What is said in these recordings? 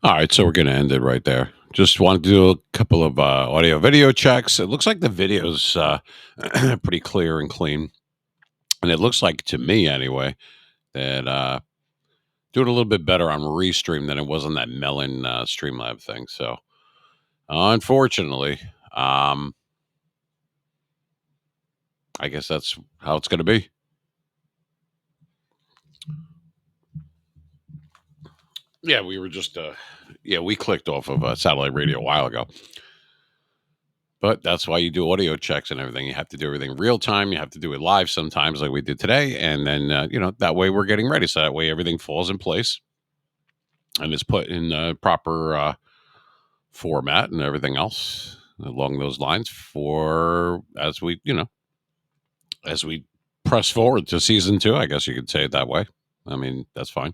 All right, so we're going to end it right there. Just wanted to do a couple of audio video checks. It looks like the video's pretty clear and clean. And it looks like to me anyway that doing a little bit better on Restream than it was on that Melon Streamlab thing. So unfortunately, um, I guess that's how it's going to be. Yeah, we were just yeah, we clicked off of satellite radio a while ago. But that's why you do audio checks and everything. You have to do everything real time. You have to do it live sometimes, like we did today. And then, that way we're getting ready. So that way everything falls in place and is put in proper format and everything else along those lines for as we press forward to season two. I guess you could say it that way. I mean, that's fine.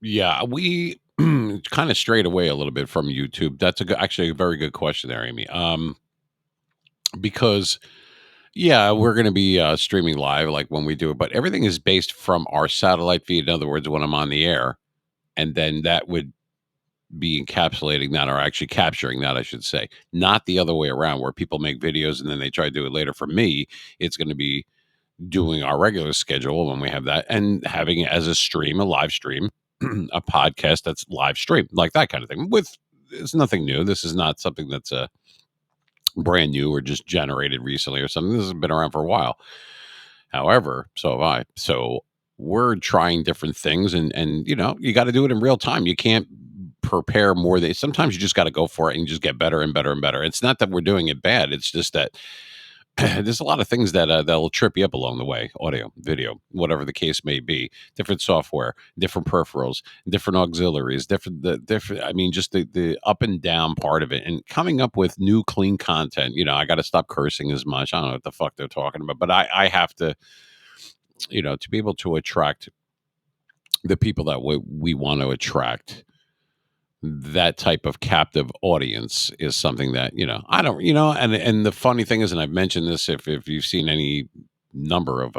Yeah, we kind of strayed away a little bit from YouTube. That's actually a very good question there, Amy. Because yeah, we're going to be streaming live like when we do it, but everything is based from our satellite feed. In other words, when I'm on the air, and then that would be encapsulating that or actually capturing that, I should say, not the other way around where people make videos and then they try to do it later. For me, it's going to be doing our regular schedule when we have that and having it as a stream, a live stream, a podcast that's live stream, like that kind of thing. With it's nothing new. This is not something that's brand new or just generated recently or something. This has been around for a while. However, so have I. So we're trying different things and you got to do it in real time. You can't prepare more than sometimes you just got to go for it and just get better and better and better. It's not that we're doing it bad. It's just that there's a lot of things that that'll trip you up along the way, audio, video, whatever the case may be. Different software, different peripherals, different auxiliaries, different. I mean, just the up and down part of it, and coming up with new clean content. I got to stop cursing as much. I don't know what the fuck they're talking about, but I have to, to be able to attract the people that we want to attract. That type of captive audience is something that I don't and the funny thing is, and I've mentioned this, if you've seen any number of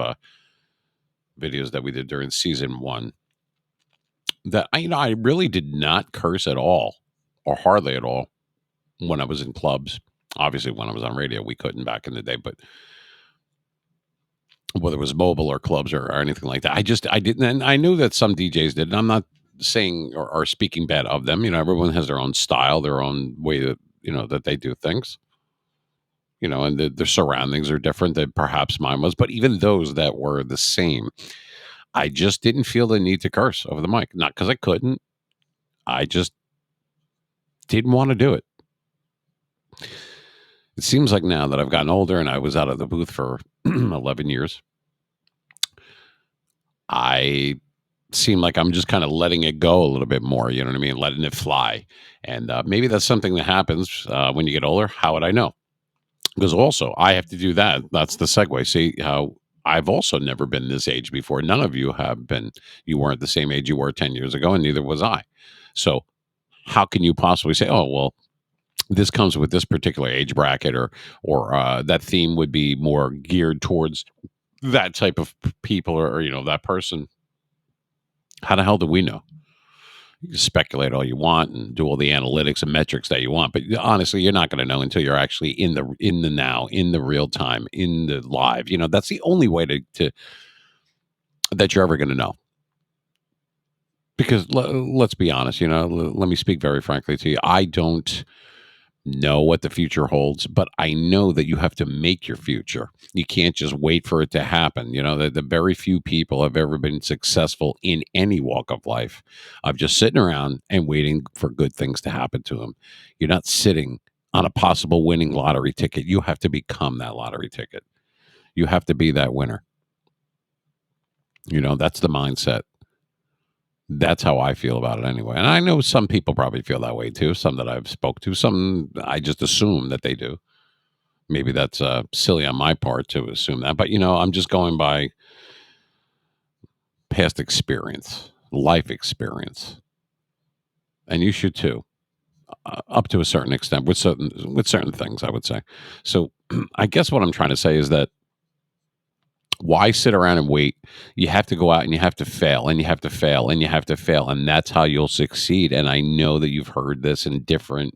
videos that we did during season one, that I really did not curse at all or hardly at all when I was in clubs. Obviously when I was on radio we couldn't back in the day, but whether it was mobile or clubs or anything like that, I didn't. And I knew that some DJs did, and I'm not saying or speaking bad of them. Everyone has their own style, their own way that that they do things. And their surroundings are different than perhaps mine was. But even those that were the same, I just didn't feel the need to curse over the mic. Not because I couldn't. I just didn't want to do it. It seems like now that I've gotten older and I was out of the booth for 11 years, I seem like I'm just kind of letting it go a little bit more. You know what I mean? Letting it fly. And maybe that's something that happens when you get older. How would I know? Because also I have to do that. That's the segue. See how I've also never been this age before. None of you have been. You weren't the same age you were 10 years ago, and neither was I. So how can you possibly say, oh, well, this comes with this particular age bracket or that theme would be more geared towards that type of people or that person. How the hell do we know? You can speculate all you want and do all the analytics and metrics that you want, but honestly, you're not going to know until you're actually in the now, in the real time, in the live. That's the only way to that you're ever going to know. Because let's be honest, let me speak very frankly to you. I don't know what the future holds, but I know that you have to make your future. You can't just wait for it to happen. The very few people have ever been successful in any walk of life of just sitting around and waiting for good things to happen to them. You're not sitting on a possible winning lottery ticket. You have to become that lottery ticket. You have to be that winner. That's the mindset. That's how I feel about it anyway. And I know some people probably feel that way too. Some that I've spoke to, some I just assume that they do. Maybe that's silly on my part to assume that, but I'm just going by past experience, life experience, and you should too, up to a certain extent with certain things. I would say. So, I guess what I'm trying to say is that Why sit around and wait? You have to go out and you have to fail and you have to fail and you have to fail, and that's how you'll succeed. And I know that you've heard this in different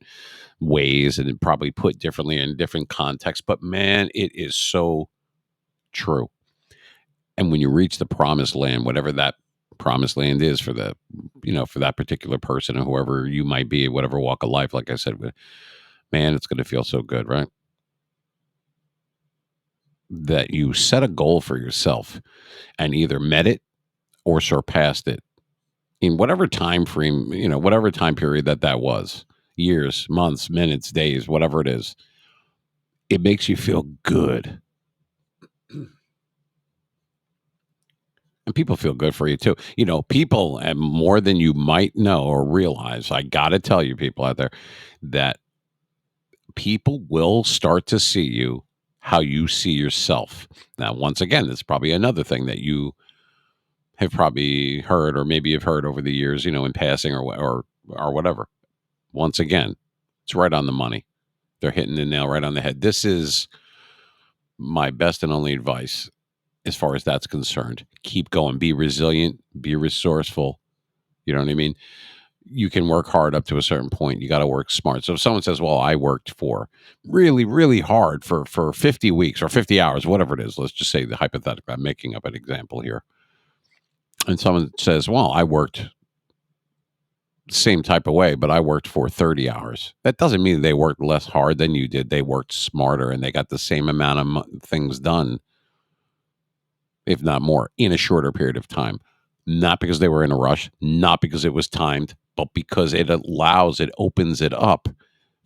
ways and probably put differently in different contexts, but man, it is so true. And when you reach the promised land, whatever that promised land is for the, for that particular person or whoever you might be, whatever walk of life, like I said, man, it's going to feel so good, right? That you set a goal for yourself and either met it or surpassed it in whatever time frame, whatever time period that was, years, months, minutes, days, whatever it is. It makes you feel good. And people feel good for you too. People, and more than you might know or realize, I got to tell you, people out there, that people will start to see you how you see yourself. Now, once again, it's probably another thing that you have probably heard, or maybe have heard over the years, in passing or whatever. Once again, it's right on the money. They're hitting the nail right on the head. This is my best and only advice as far as that's concerned. Keep going. Be resilient. Be resourceful. You know what I mean? You can work hard up to a certain point. You got to work smart. So if someone says, "Well, I worked for really, really hard for 50 weeks or 50 hours, whatever it is," let's just say the hypothetical. I'm making up an example here. And someone says, "Well, I worked same type of way, but I worked for 30 hours." That doesn't mean they worked less hard than you did. They worked smarter and they got the same amount of things done, if not more, in a shorter period of time. Not because they were in a rush, not because it was timed, but because it opens it up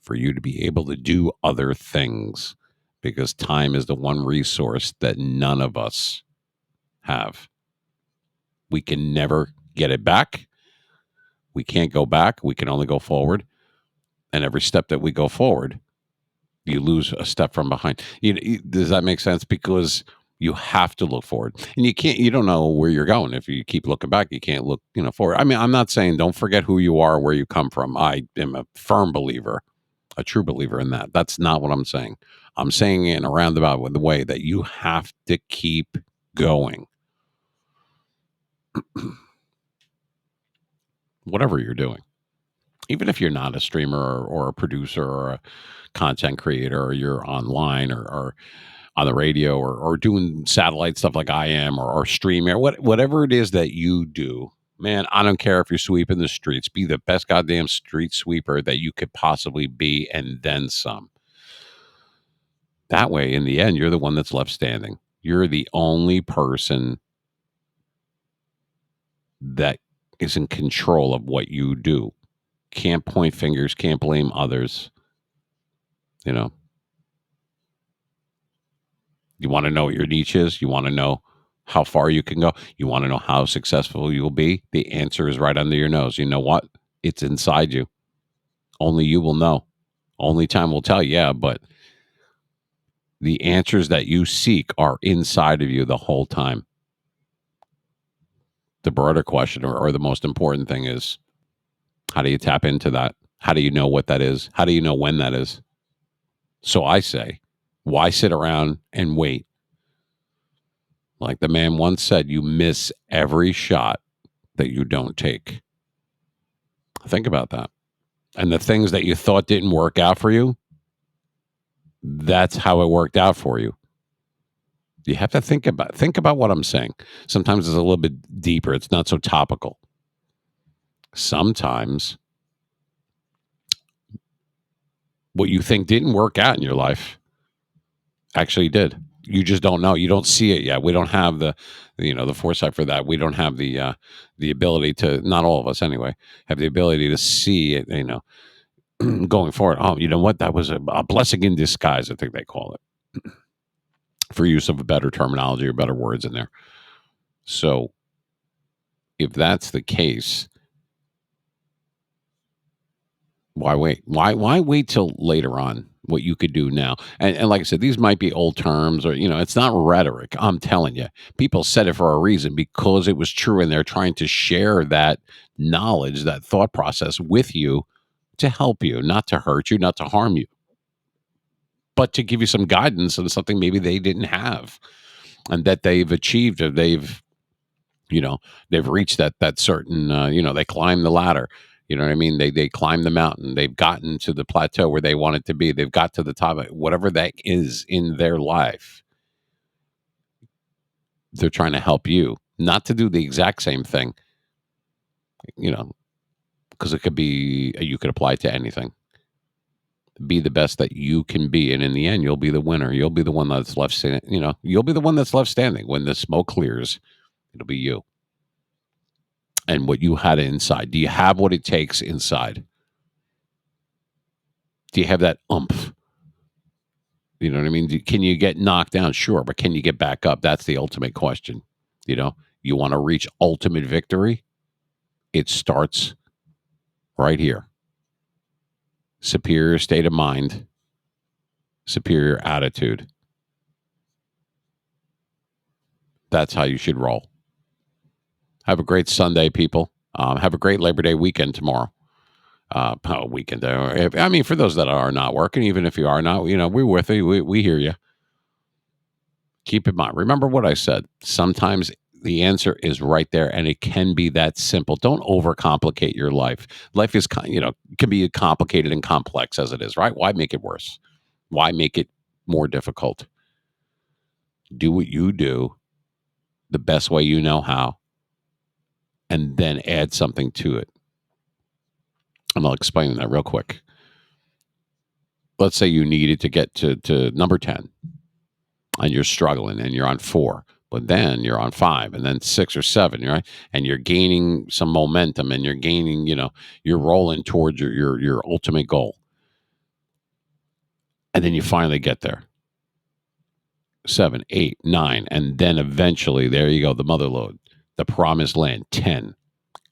for you to be able to do other things. Because time is the one resource that none of us have. We can never get it back. We can't go back. We can only go forward. And every step that we go forward, you lose a step from behind. Does that make sense? Because you have to look forward, and you don't know where you're going if you keep looking back. You can't look, forward. I mean, I'm not saying don't forget who you are, where you come from. I am a firm believer, a true believer in that. That's not what I'm saying. I'm saying in a roundabout with the way that you have to keep going, whatever you're doing. Even if you're not a streamer or a producer or a content creator, or you're online or on the radio or doing satellite stuff like I am, or streaming, or whatever it is that you do, man, I don't care if you're sweeping the streets. Be the best goddamn street sweeper that you could possibly be, and then some. That way, in the end, you're the one that's left standing. You're the only person that is in control of what you do. Can't point fingers, can't blame others. You know, you want to know what your niche is. You want to know how far you can go. You want to know how successful you'll be. The answer is right under your nose. You know what? It's inside you. Only you will know. Only time will tell. Yeah, but the answers that you seek are inside of you the whole time. The broader question, or the most important thing, is how do you tap into that? How do you know what that is? How do you know when that is? So I say, why sit around and wait? Like the man once said, you miss every shot that you don't take. Think about that. And the things that you thought didn't work out for you, that's how it worked out for you. You have to think about what I'm saying. Sometimes it's a little bit deeper. It's not so topical. Sometimes what you think didn't work out in your life actually did. You just don't know. You don't see it yet. We don't have the foresight for that. We don't have the ability to, not all of us anyway, have the ability to see it, going forward. Oh, you know what? That was a blessing in disguise, I think they call it, for use of a better terminology or better words in there. So if that's the case, why wait? Why wait till later on? What you could do now, and like I said, these might be old terms, or it's not rhetoric. I'm telling you, people said it for a reason, because it was true, and they're trying to share that knowledge, that thought process with you, to help you, not to hurt you, not to harm you, but to give you some guidance on something maybe they didn't have. and that they've achieved, or you know they've reached that certain, they climb the ladder. You know what I mean? They climb the mountain. They've gotten to the plateau where they want it to be. They've got to the top of it. Whatever that is in their life, they're trying to help you not to do the exact same thing, you know, because it could be, you could apply it to anything. Be the best that you can be, and in the end, you'll be the winner. You'll be the one that's left standing. You'll be the one that's left standing when the smoke clears. It'll be you and what you had inside. Do you have what it takes inside? Do you have that oomph? You know what I mean? Can you get knocked down? Sure, but can you get back up? That's the ultimate question. You know, you want to reach ultimate victory? It starts right here. Superior state of mind, superior attitude. That's how you should roll. Have a great Sunday, people. Have a great Labor Day weekend tomorrow. Weekend. I mean, for those that are not working, even if you are not, we're with you. We hear you. Keep in mind, remember what I said. Sometimes the answer is right there, and it can be that simple. Don't overcomplicate your life. Life is, can be complicated and complex as it is, right? Why make it worse? Why make it more difficult? Do what you do the best way you know how, and then add something to it. And I'll explain that real quick. Let's say you needed to get to number 10, and you're struggling, and you're on 4, but then you're on 5, and then 6 or 7, right? And you're gaining some momentum, and you're gaining, you're rolling towards your ultimate goal. And then you finally get there. 7, 8, 9, and then eventually, there you go, the mother lode, the promised land, 10.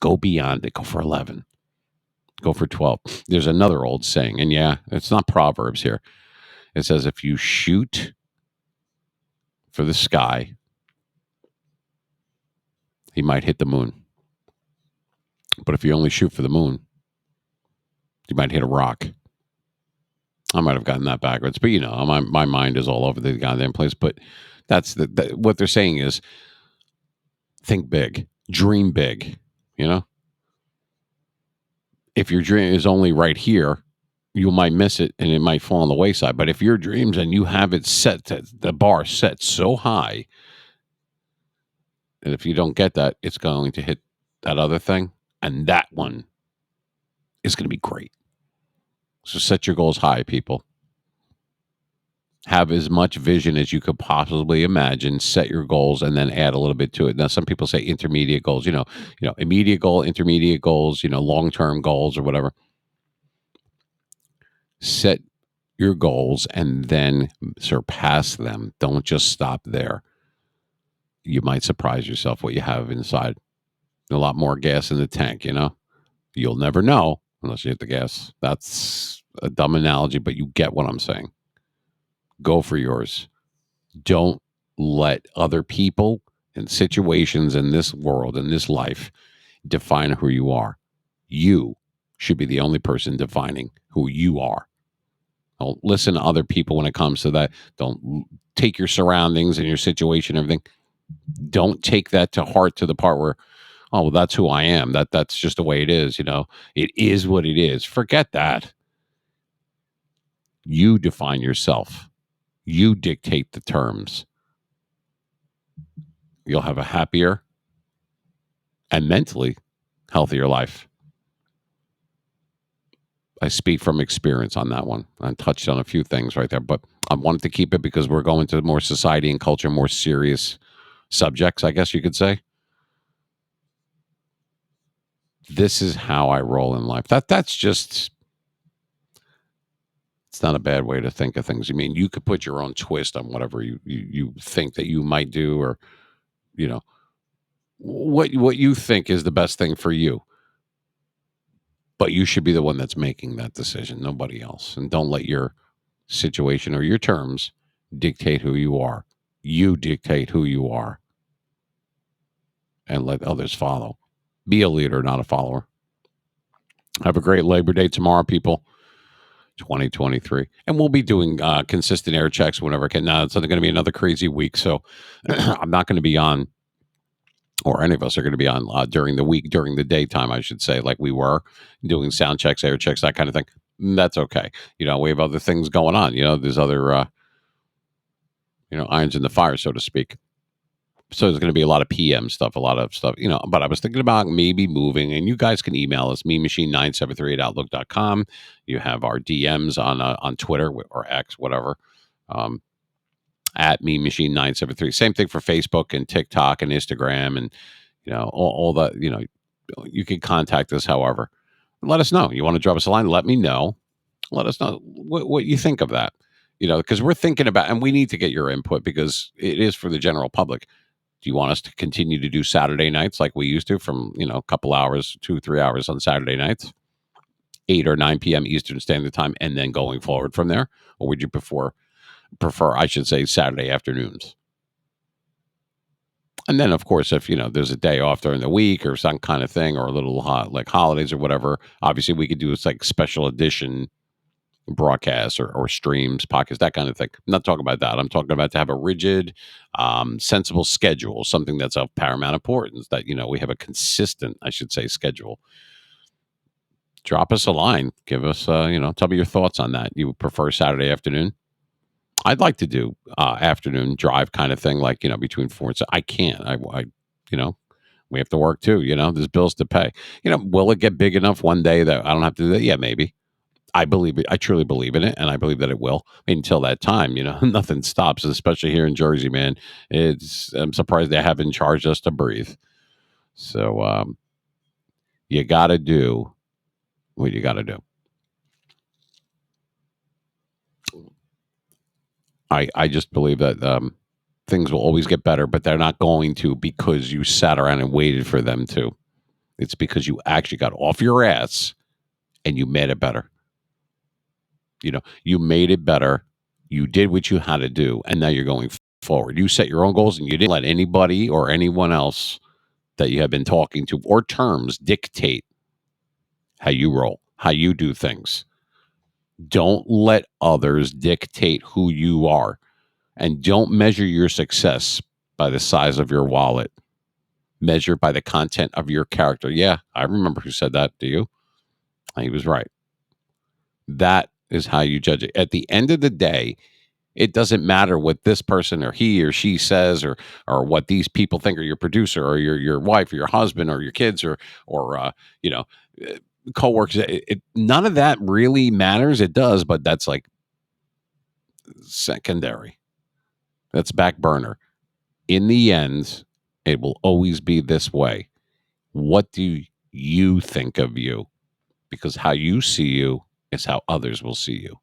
Go beyond it. Go for 11. Go for 12. There's another old saying, and yeah, it's not Proverbs here. It says, if you shoot for the sky, he might hit the moon. But if you only shoot for the moon, you might hit a rock. I might have gotten that backwards, but my mind is all over the goddamn place. But that's what they're saying is, think big, dream big. You know, if your dream is only right here, you might miss it and it might fall on the wayside. But if your dreams and you have it set to the bar set so high, and if you don't get that, it's going to hit that other thing, and that one is going to be great. So set your goals high, people. Have as much vision as you could possibly imagine. Set your goals and then add a little bit to it. Now, some people say intermediate goals. Immediate goal, intermediate goals. Long-term goals or whatever. Set your goals and then surpass them. Don't just stop there. You might surprise yourself what you have inside. A lot more gas in the tank. You'll never know unless you hit the gas. That's a dumb analogy, but you get what I'm saying. Go for yours. Don't let other people and situations in this world, in this life, define who you are. You should be the only person defining who you are. Don't listen to other people when it comes to that. Don't take your surroundings and your situation, everything. Don't take that to heart to the part where, oh, well, that's who I am. That's just the way it is. It is what it is. Forget that. You define yourself. You dictate the terms. You'll have a happier and mentally healthier life. I speak from experience on that one. I touched on a few things right there, but I wanted to keep it because we're going to more society and culture, more serious subjects, I guess you could say. This is how I roll in life. That's just, it's not a bad way to think of things. I mean, you could put your own twist on whatever you think that you might do, or you know what you think is the best thing for you. But you should be the one that's making that decision, nobody else. And don't let your situation or your terms dictate who you are. You dictate who you are, and let others follow. Be a leader, not a follower. Have a great Labor Day tomorrow, people. 2023. And we'll be doing consistent air checks whenever I can. Now, it's going to be another crazy week. So I'm not going to be on, or any of us are going to be on during the week, during the daytime, I should say, like we were doing sound checks, air checks, that kind of thing. That's okay. We have other things going on. There's other, irons in the fire, so to speak. So there's going to be a lot of PM stuff, a lot of stuff, but I was thinking about maybe moving, and you guys can email us, memachine973 at outlook.com. You have our DMs on Twitter or X, whatever, um, at memachine973. Same thing for Facebook and TikTok and Instagram and, all the, you can contact us however. Let us know. You want to drop us a line? Let me know. Let us know what you think of that. Because we're thinking about, and we need to get your input because it is for the general public. Do you want us to continue to do Saturday nights like we used to from, a couple hours, 2, 3 hours on Saturday nights, 8 or 9 p.m. Eastern Standard Time, and then going forward from there? Or would you prefer, I should say, Saturday afternoons? And then, of course, if, there's a day off during the week or some kind of thing or a little like holidays or whatever, obviously we could do this like special edition broadcasts or streams, podcasts, that kind of thing. I'm not talking about that. I'm talking about to have a rigid, sensible schedule, something that's of paramount importance that, we have a consistent, I should say, schedule. Drop us a line. Give us, tell me your thoughts on that. You prefer Saturday afternoon? I'd like to do afternoon drive kind of thing, like, between 4 and 6. I can't. You know, we have to work too. There's bills to pay. Will it get big enough one day that I don't have to do that? Yeah, maybe. I believe it. I truly believe in it, and I believe that it will. I mean, until that time, nothing stops, especially here in Jersey, man. I'm surprised they haven't charged us to breathe. So you got to do what you got to do. I just believe that things will always get better, but they're not going to because you sat around and waited for them to. It's because you actually got off your ass and you made it better. You made it better. You did what you had to do, and now you're going forward. You set your own goals, and you didn't let anybody or anyone else that you have been talking to or terms dictate how you roll, how you do things. Don't let others dictate who you are, and don't measure your success by the size of your wallet. Measure by the content of your character. Yeah, I remember who said that. Do you? He was right. That is how you judge it. At the end of the day, it doesn't matter what this person or he or she says or what these people think, or your producer or your wife or your husband or your kids or you know coworkers. None of that really matters. It does, but that's like secondary. That's back burner. In the end, it will always be this way. What do you think of you? Because how you see you is how others will see you.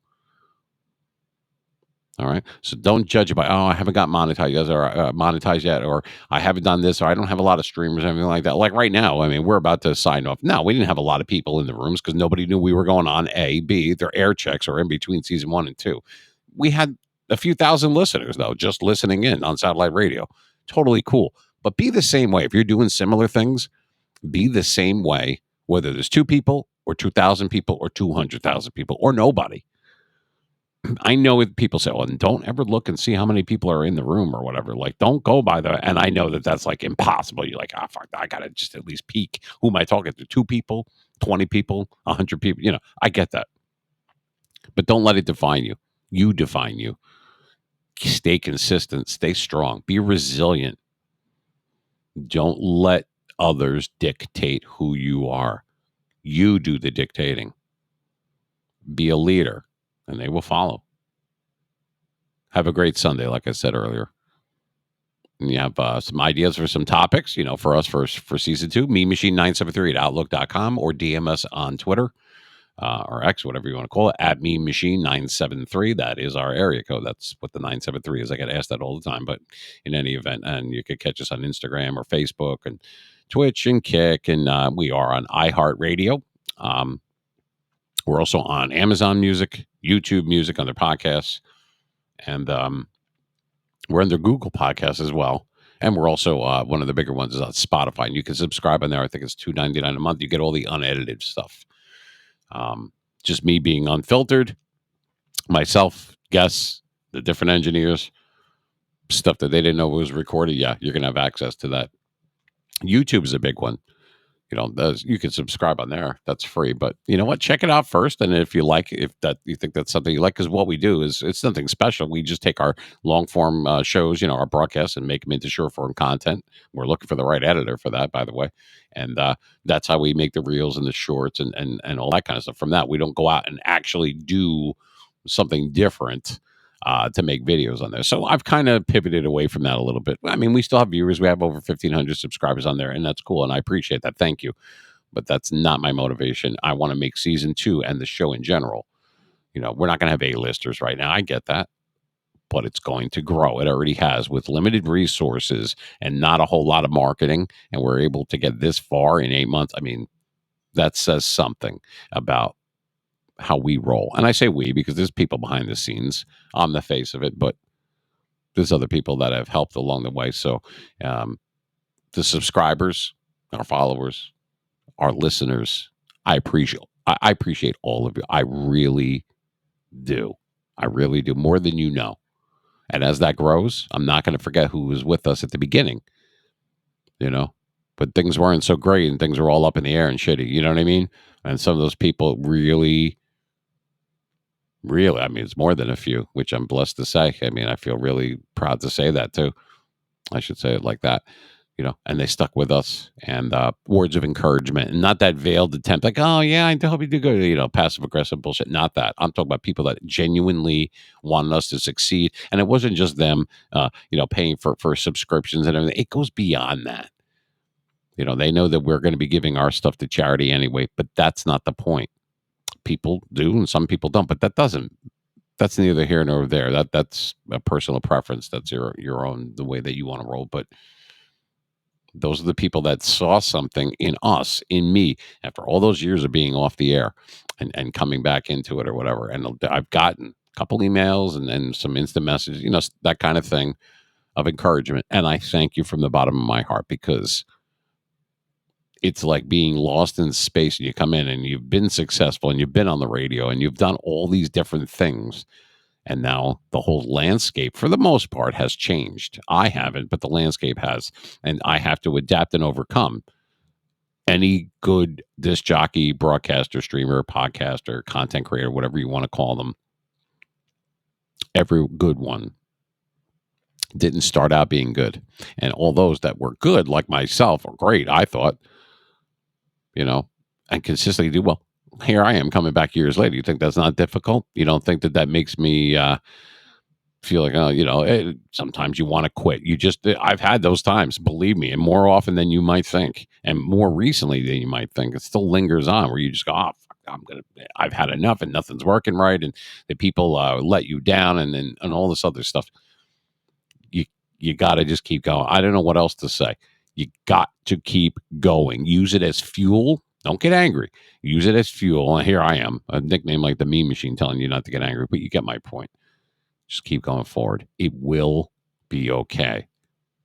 All right. So don't judge it by, I haven't got monetized yet, or monetized yet, or I haven't done this, or I don't have a lot of streamers, or anything like that. Like right now, I mean, we're about to sign off. No, we didn't have a lot of people in the rooms because nobody knew we were going on. A, B, their air checks are in between season 1 and 2. We had a few thousand listeners, though, just listening in on satellite radio. Totally cool. But be the same way. If you're doing similar things, be the same way, whether there's 2 people or 2,000 people or 200,000 people or nobody. I know people say, well, don't ever look and see how many people are in the room or whatever. Like, don't go by the, and I know that that's like impossible. You're like, fuck, I got to just at least peek. Who am I talking to? 2 people, 20 people, 100 people? I get that. But don't let it define you. You define you. Stay consistent, stay strong, be resilient. Don't let others dictate who you are. You do the dictating. Be a leader, and they will follow. Have a great Sunday, like I said earlier. And you have some ideas for some topics, for us for season 2, memachine973 at outlook.com, or DM us on Twitter or X, whatever you want to call it, at memachine973. That is our area code. That's what the 973 is. I get asked that all the time, but in any event, and you could catch us on Instagram or Facebook and Twitch and Kick, and we are on iHeartRadio. We're also on Amazon Music, YouTube Music, on their podcasts, and we're under Google Podcasts as well. And we're also one of the bigger ones is on Spotify. And you can subscribe on there. I think it's $2.99 a month. You get all the unedited stuff. Just me being unfiltered, myself, guests, the different engineers, stuff that they didn't know was recorded. Yeah, you're gonna have access to that. YouTube is a big one. Those you can subscribe on there. That's free. But you know what? Check it out first, and if you like, if that you think that's something you like, because what we do is it's nothing special. We just take our long form shows, our broadcasts, and make them into short form content. We're looking for the right editor for that, by the way, and that's how we make the reels and the shorts and all that kind of stuff. From that, we don't go out and actually do something different. To make videos on there. So I've kind of pivoted away from that a little bit. I mean, we still have viewers. We have over 1,500 subscribers on there, and that's cool. And I appreciate that. Thank you. But that's not my motivation. I want to make season two and the show in general. We're not going to have A-listers right now. I get that. But it's going to grow. It already has with limited resources and not a whole lot of marketing. And we're able to get this far in 8 months. I mean, that says something about how we roll. And I say we because there's people behind the scenes on the face of it, but there's other people that have helped along the way. So um, the subscribers, our followers, our listeners, I appreciate all of you. I really do. I really do more than you know. And as that grows, I'm not going to forget who was with us at the beginning, you know. But things weren't so great and things were all up in the air and shitty. You know what I mean? And some of those people really, really, I mean, it's more than a few, which I'm blessed to say. I mean, I feel really proud to say that too. I should say it like that, and they stuck with us and words of encouragement and not that veiled attempt like, oh, yeah, I hope you do good, passive aggressive bullshit. Not that. I'm talking about people that genuinely wanted us to succeed. And it wasn't just them, paying for subscriptions and everything. It goes beyond that. They know that we're going to be giving our stuff to charity anyway, but that's not the point. People do and some people don't, but that's neither here nor there. That's a personal preference. That's your own, the way that you want to roll. But those are the people that saw something in us, in me, after all those years of being off the air and coming back into it or whatever. And I've gotten a couple emails and some instant messages, that kind of thing of encouragement. And I thank you from the bottom of my heart because it's like being lost in space and you come in and you've been successful and you've been on the radio and you've done all these different things. And now the whole landscape, for the most part, has changed. I haven't, but the landscape has. And I have to adapt and overcome. Any good disc jockey, broadcaster, streamer, podcaster, content creator, whatever you want to call them, every good one didn't start out being good. And all those that were good, like myself, are great, I thought, and consistently do well. Here I am coming back years later. You think that's not difficult? You don't think that makes me feel like, oh, sometimes you want to quit. I've had those times, believe me, and more often than you might think, and more recently than you might think. It still lingers on where you just go, oh, fuck, I've had enough and nothing's working right. And the people let you down and all this other stuff. You got to just keep going. I don't know what else to say. You got to keep going. Use it as fuel. Don't get angry. Use it as fuel. And here I am, a nickname like the meme machine telling you not to get angry, but you get my point. Just keep going forward. It will be okay.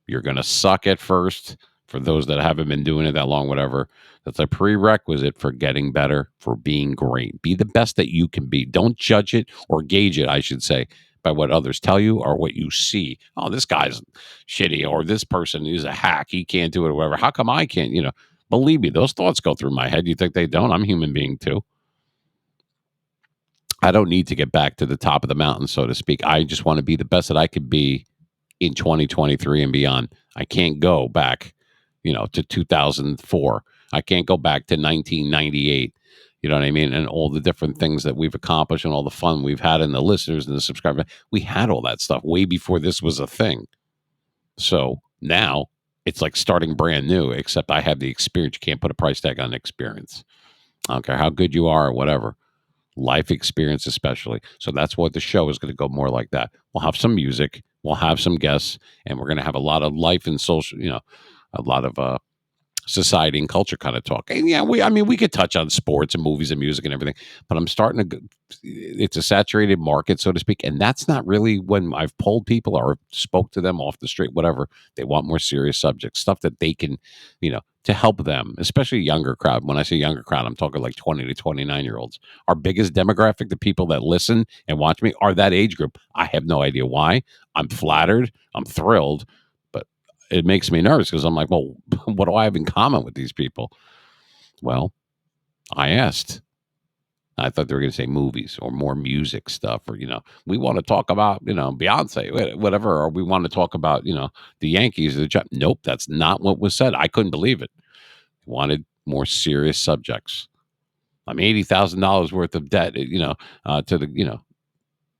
You're going to suck at first. For those that haven't been doing it that long, whatever, that's a prerequisite for getting better, for being great. Be the best that you can be. Don't judge it or gauge it, I should say, by what others tell you or what you see. Oh, this guy's shitty, or this person is a hack. He can't do it or whatever. How come I can't? Believe me, those thoughts go through my head. You think they don't? I'm a human being too. I don't need to get back to the top of the mountain, so to speak. I just want to be the best that I could be in 2023 and beyond. I can't go back, to 2004. I can't go back to 1998. You know what I mean? And all the different things that we've accomplished and all the fun we've had and the listeners and the subscribers. We had all that stuff way before this was a thing. So now it's like starting brand new, except I have the experience. You can't put a price tag on experience. I don't care how good you are or whatever. Life experience especially. So that's what the show is going to go more like that. We'll have some music, we'll have some guests, and we're going to have a lot of life and social, a lot of society and culture kind of talk. And yeah, I mean, we could touch on sports and movies and music and everything, but I'm starting to, it's a saturated market, so to speak. And that's not really when I've polled people or spoke to them off the street, whatever. They want more serious subjects, stuff that they can, to help them, especially younger crowd. When I say younger crowd, I'm talking like 20 to 29-year-olds. Our biggest demographic, the people that listen and watch me, are that age group. I have no idea why. I'm flattered. I'm thrilled, but it makes me nervous because I'm like, well, what do I have in common with these people? Well, I asked. I thought they were going to say movies or more music stuff, or we want to talk about Beyonce, whatever, or we want to talk about the Yankees or the Jets. Nope, that's not what was said. I couldn't believe it. Wanted more serious subjects. I'm $80,000 worth of debt, to the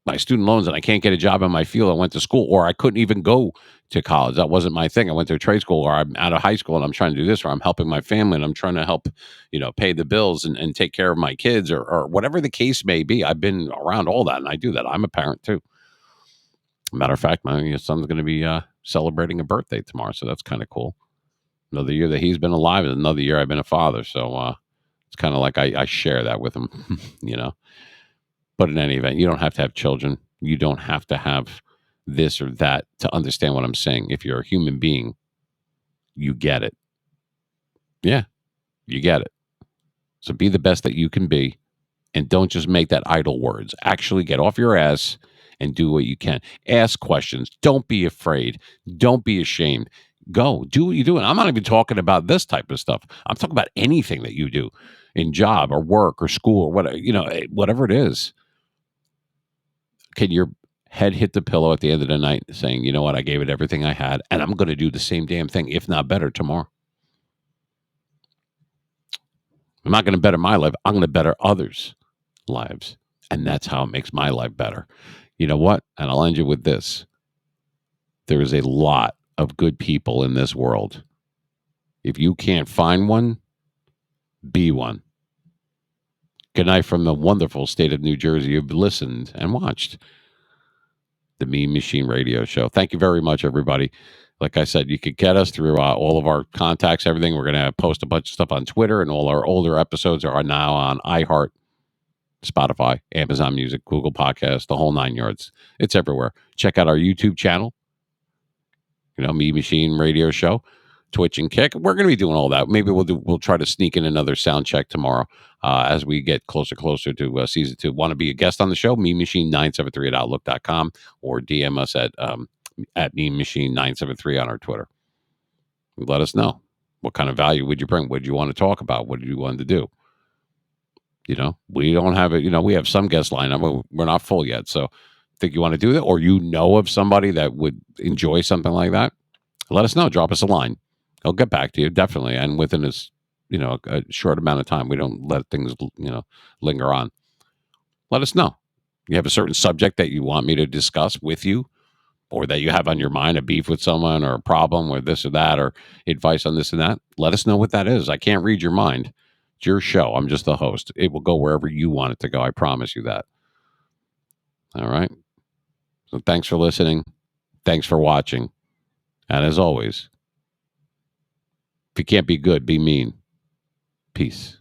my student loans, and I can't get a job in my field. I went to school, or I couldn't even go to college. That wasn't my thing. I went to a trade school, or I'm out of high school and I'm trying to do this, or I'm helping my family and I'm trying to help, pay the bills and take care of my kids, or whatever the case may be. I've been around all that and I do that. I'm a parent too. Matter of fact, my son's going to be celebrating a birthday tomorrow. So that's kind of cool. Another year that he's been alive is another year I've been a father. So it's kind of like I share that with him, you know. But in any event, you don't have to have children. You don't have to have this or that to understand what I'm saying. If you're a human being, you get it. Yeah, you get it. So be the best that you can be and don't just make that idle words. Actually get off your ass and do what you can. Ask questions. Don't be afraid. Don't be ashamed. Go do what you do. And I'm not even talking about this type of stuff. I'm talking about anything that you do in job or work or school or whatever, whatever it is. Can your head hit the pillow at the end of the night saying, you know what, I gave it everything I had, and I'm going to do the same damn thing, if not better, tomorrow? I'm not going to better my life. I'm going to better others' lives. And that's how it makes my life better. You know what? And I'll end you with this. There is a lot of good people in this world. If you can't find one, be one. Good night from the wonderful state of New Jersey. You've listened and watched the Mean Machine Radio Show. Thank you very much, everybody. Like I said, you could get us through all of our contacts, everything. We're going to post a bunch of stuff on Twitter, and all our older episodes are now on iHeart, Spotify, Amazon Music, Google Podcasts, the whole 9 yards. It's everywhere. Check out our YouTube channel, Mean Machine Radio Show, Twitch and Kick. We're going to be doing all that. Maybe we'll try to sneak in another sound check tomorrow as we get closer to season 2. Want to be a guest on the show? MeanMachine973 at Outlook.com, or DM us at MeanMachine973 on our Twitter. Let us know. What kind of value would you bring? What did you want to talk about? What did you want to do? We don't have it. We have some guest lineup, but we're not full yet. So think you want to do that, or of somebody that would enjoy something like that? Let us know. Drop us a line. I'll get back to you, definitely. And within a short amount of time. We don't let things, linger on. Let us know. You have a certain subject that you want me to discuss with you, or that you have on your mind, a beef with someone or a problem or this or that, or advice on this and that. Let us know what that is. I can't read your mind. It's your show. I'm just the host. It will go wherever you want it to go. I promise you that. All right. So thanks for listening. Thanks for watching. And as always, if you can't be good, be mean. Peace.